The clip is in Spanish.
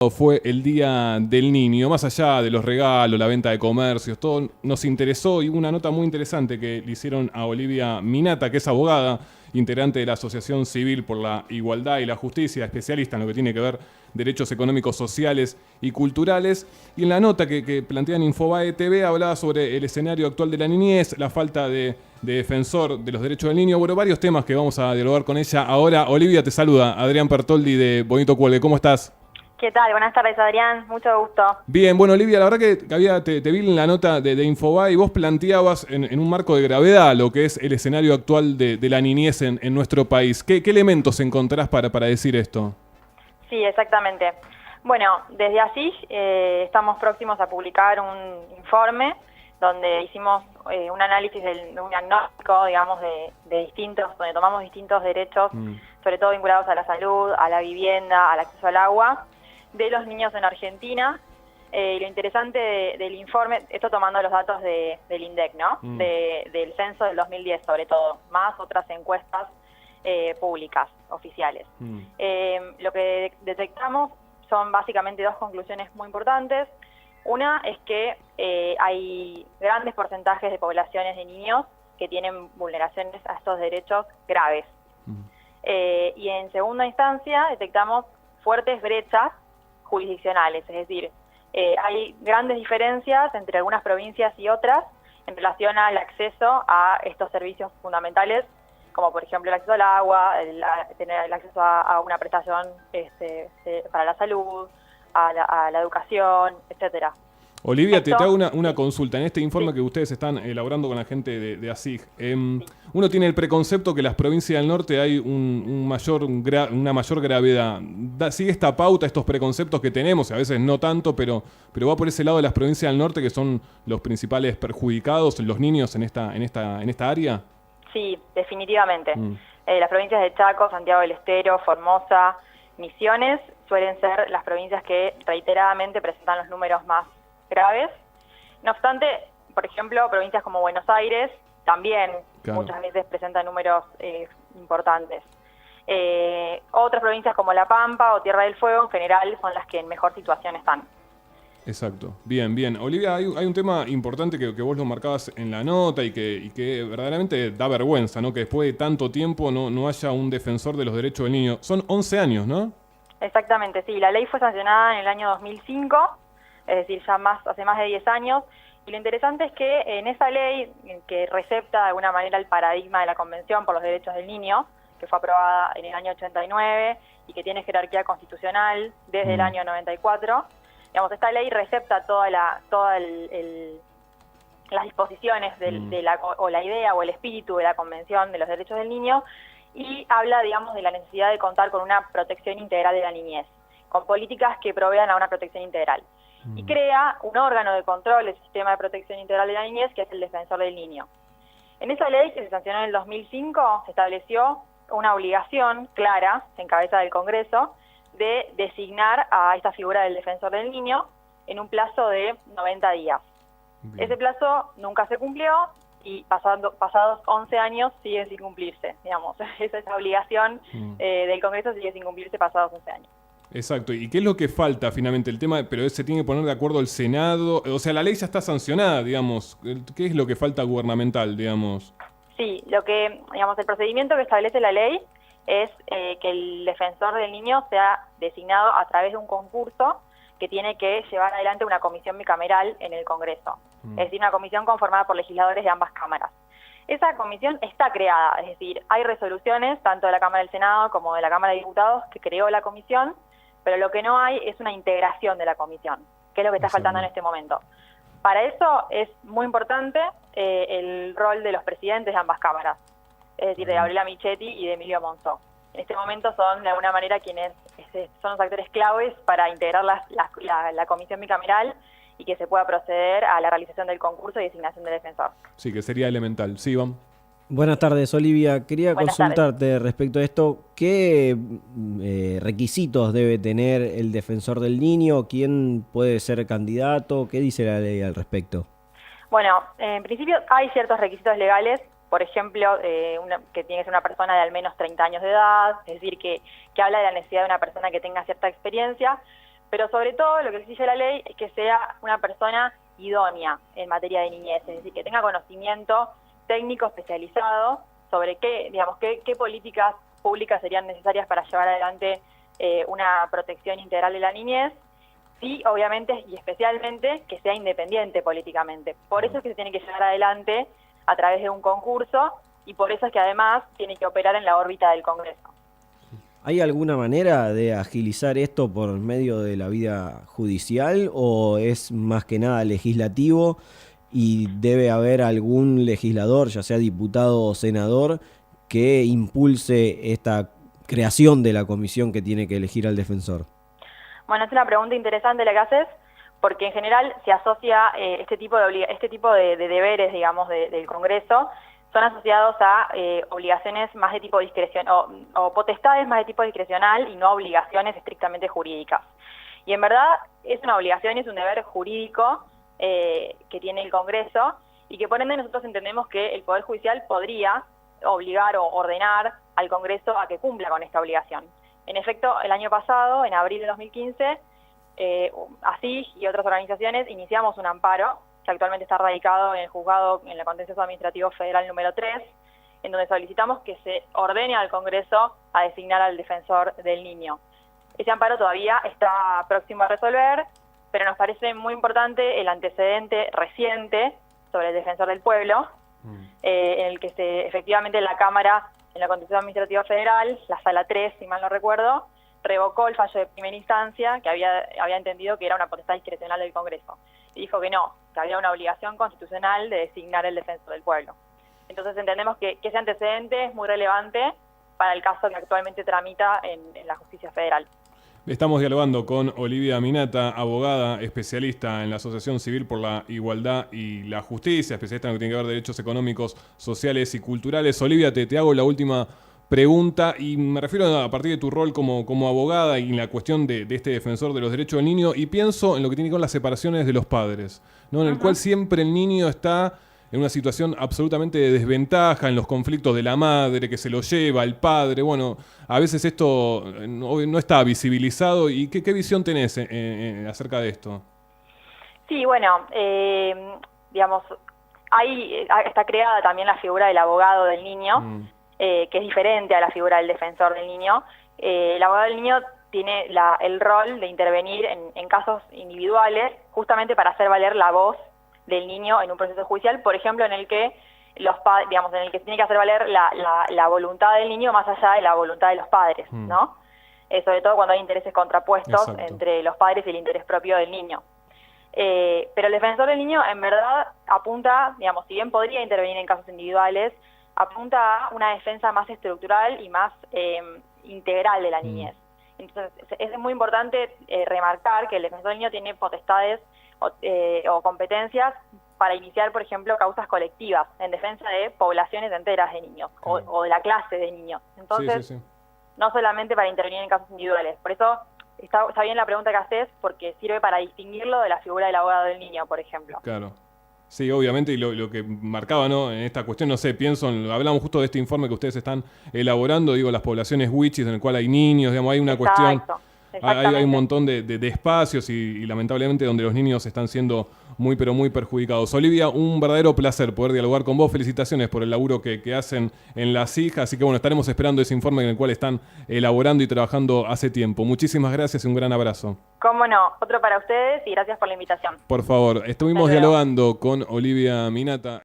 Fue el Día del Niño, más allá de los regalos, la venta de comercios, todo nos interesó y hubo una nota muy interesante que le hicieron a Olivia Minata, que es abogada, integrante de la Asociación Civil por la Igualdad y la Justicia, especialista en lo que tiene que ver derechos económicos, sociales y culturales. Y en la nota que plantea en Infobae TV hablaba sobre el escenario actual de la niñez, la falta de defensor de los derechos del niño. Bueno, varios temas que vamos a dialogar con ella. Ahora, Olivia, te saluda. Adrián Pertoldi de Bonito Cuelgue. ¿Cómo estás? ¿Qué tal? Buenas tardes, Adrián. Mucho gusto. Bien, bueno, Olivia, la verdad que te vi en la nota de Infobae y vos planteabas en un marco de gravedad lo que es el escenario actual de la niñez en nuestro país. ¿Qué elementos encontrás para decir esto? Sí, exactamente. Bueno, desde ASIG estamos próximos a publicar un informe donde hicimos un análisis de un diagnóstico, digamos, de distintos, donde tomamos distintos derechos, sobre todo vinculados a la salud, a la vivienda, al acceso al agua, de los niños en Argentina. Lo interesante del informe, esto tomando los datos del INDEC, ¿no? Del censo del 2010 sobre todo, más otras encuestas públicas, oficiales. Lo que detectamos son básicamente dos conclusiones muy importantes. Una es que hay grandes porcentajes de poblaciones de niños que tienen vulneraciones a estos derechos graves. Y en segunda instancia detectamos fuertes brechas jurisdiccionales, es decir, hay grandes diferencias entre algunas provincias y otras en relación al acceso a estos servicios fundamentales, como por ejemplo el acceso al agua, tener el acceso a una prestación para la salud, a la educación, etcétera. Olivia, te hago una consulta. En este informe que ustedes están elaborando con la gente de ASIG, uno tiene el preconcepto que en las provincias del norte hay una mayor gravedad. ¿Sigue esta pauta, estos preconceptos que tenemos? A veces no tanto, pero va por ese lado de las provincias del norte que son los principales perjudicados, los niños en esta área. Sí, definitivamente. Las provincias de Chaco, Santiago del Estero, Formosa, Misiones suelen ser las provincias que reiteradamente presentan los números más graves. No obstante, por ejemplo, provincias como Buenos Aires también muchas veces presentan números importantes. Otras provincias como La Pampa o Tierra del Fuego en general son las que en mejor situación están. Exacto. Bien, bien. Olivia, hay un tema importante que vos lo marcabas en la nota y que verdaderamente da vergüenza, ¿no? Que después de tanto tiempo no haya un defensor de los derechos del niño. Son 11 años, ¿no? Exactamente, sí. La ley fue sancionada en el año 2005, es decir, ya hace más de 10 años. Y lo interesante es que en esa ley, que recepta de alguna manera el paradigma de la Convención por los Derechos del Niño, que fue aprobada en el año 89 y que tiene jerarquía constitucional desde el año 94, digamos, esta ley recepta todas las disposiciones o la idea o el espíritu de la Convención de los Derechos del Niño y habla, digamos, de la necesidad de contar con una protección integral de la niñez, con políticas que provean a una protección integral. Y crea un órgano de control del sistema de protección integral de la niñez, que es el Defensor del Niño. En esa ley, que se sancionó en el 2005, se estableció una obligación clara, en cabeza del Congreso, de designar a esta figura del Defensor del Niño en un plazo de 90 días. Bien. Ese plazo nunca se cumplió y pasados 11 años sigue sin cumplirse, digamos. Esa obligación del Congreso sigue sin cumplirse pasados 11 años. Exacto. ¿Y qué es lo que falta finalmente? El tema, pero se tiene que poner de acuerdo el Senado. O sea, la ley ya está sancionada, digamos. ¿Qué es lo que falta gubernamental, digamos? Sí, el procedimiento que establece la ley es que el defensor del niño sea designado a través de un concurso que tiene que llevar adelante una comisión bicameral en el Congreso. Es decir, una comisión conformada por legisladores de ambas cámaras. Esa comisión está creada, es decir, hay resoluciones tanto de la Cámara del Senado como de la Cámara de Diputados que creó la comisión, pero lo que no hay es una integración de la comisión, que es lo que está faltando en este momento. Para eso es muy importante el rol de los presidentes de ambas cámaras, es decir, de Gabriela Michetti y de Emilio Monzó. En este momento son, de alguna manera, quienes son los actores claves para integrar la comisión bicameral y que se pueda proceder a la realización del concurso y designación del defensor. Sí, que sería elemental. Sí, Iván. Buenas tardes, Olivia. Quería consultarte respecto a esto. ¿Qué requisitos debe tener el defensor del niño? ¿Quién puede ser candidato? ¿Qué dice la ley al respecto? Bueno, en principio hay ciertos requisitos legales. Por ejemplo, que tiene que ser una persona de al menos 30 años de edad, es decir, que habla de la necesidad de una persona que tenga cierta experiencia, pero sobre todo lo que exige la ley es que sea una persona idónea en materia de niñez, es decir, que tenga conocimiento técnico especializado sobre qué políticas públicas serían necesarias para llevar adelante una protección integral de la niñez, y obviamente y especialmente que sea independiente políticamente. Por eso es que se tiene que llevar adelante a través de un concurso, y por eso es que además tiene que operar en la órbita del Congreso. ¿Hay alguna manera de agilizar esto por medio de la vía judicial o es más que nada legislativo y debe haber algún legislador, ya sea diputado o senador, que impulse esta creación de la comisión que tiene que elegir al defensor? Bueno, es una pregunta interesante la que haces, porque en general se asocia este tipo de deberes, digamos, del Congreso, son asociados a obligaciones más de tipo discrecional, o potestades más de tipo discrecional y no obligaciones estrictamente jurídicas. Y en verdad es una obligación y es un deber jurídico que tiene el Congreso, y que por ende nosotros entendemos que el Poder Judicial podría obligar o ordenar al Congreso a que cumpla con esta obligación. En efecto, el año pasado, en abril de 2015, ASIG y otras organizaciones iniciamos un amparo que actualmente está radicado en el juzgado, en el Contencioso Administrativo Federal número 3, en donde solicitamos que se ordene al Congreso a designar al defensor del niño. Ese amparo todavía está próximo a resolver, pero nos parece muy importante el antecedente reciente sobre el defensor del pueblo, en el que efectivamente la Cámara, en la Contencioso Administrativo Federal, la Sala 3, si mal no recuerdo, revocó el fallo de primera instancia que había entendido que era una potestad discrecional del Congreso. Y dijo que no, que había una obligación constitucional de designar el defensor del pueblo. Entonces entendemos que ese antecedente es muy relevante para el caso que actualmente tramita en la justicia federal. Estamos dialogando con Olivia Minata, abogada especialista en la Asociación Civil por la Igualdad y la Justicia, especialista en lo que tiene que ver derechos económicos, sociales y culturales. Olivia, te hago la última pregunta, y me refiero a partir de tu rol como abogada y en la cuestión de este defensor de los derechos del niño, y pienso en lo que tiene que ver con las separaciones de los padres, ¿no? En el cual siempre el niño está en una situación absolutamente de desventaja, en los conflictos de la madre que se lo lleva, el padre. Bueno, a veces esto no está visibilizado. ¿Y qué visión tenés acerca de esto? Sí, bueno, digamos, ahí está creada también la figura del abogado del niño, que es diferente a la figura del defensor del niño. El abogado del niño tiene el rol de intervenir en casos individuales, justamente para hacer valer la voz del niño en un proceso judicial, por ejemplo, en el que en el que se tiene que hacer valer la voluntad del niño más allá de la voluntad de los padres, ¿no? Sobre todo cuando hay intereses contrapuestos. Exacto. Entre los padres y el interés propio del niño. Pero el defensor del niño, en verdad, apunta, digamos, si bien podría intervenir en casos individuales, apunta a una defensa más estructural y más integral de la niñez. Entonces, es muy importante remarcar que el defensor del niño tiene potestades o competencias para iniciar, por ejemplo, causas colectivas en defensa de poblaciones enteras de niños, o de la clase de niños. Entonces, no solamente para intervenir en casos individuales. Por eso está bien la pregunta que haces, porque sirve para distinguirlo de la figura del abogado del niño, por ejemplo. Claro. Sí, obviamente, y lo que marcaba, ¿no?, en esta cuestión, no sé, hablamos justo de este informe que ustedes están elaborando, digo, las poblaciones wichis, en el cual hay niños, digamos, hay una cuestión, hay un montón de espacios y lamentablemente donde los niños están siendo muy, pero muy perjudicados. Olivia, un verdadero placer poder dialogar con vos. Felicitaciones por el laburo que hacen en la SIG, así que bueno, estaremos esperando ese informe en el cual están elaborando y trabajando hace tiempo. Muchísimas gracias y un gran abrazo. Cómo no, otro para ustedes y gracias por la invitación. Por favor, estuvimos dialogando con Olivia Minata.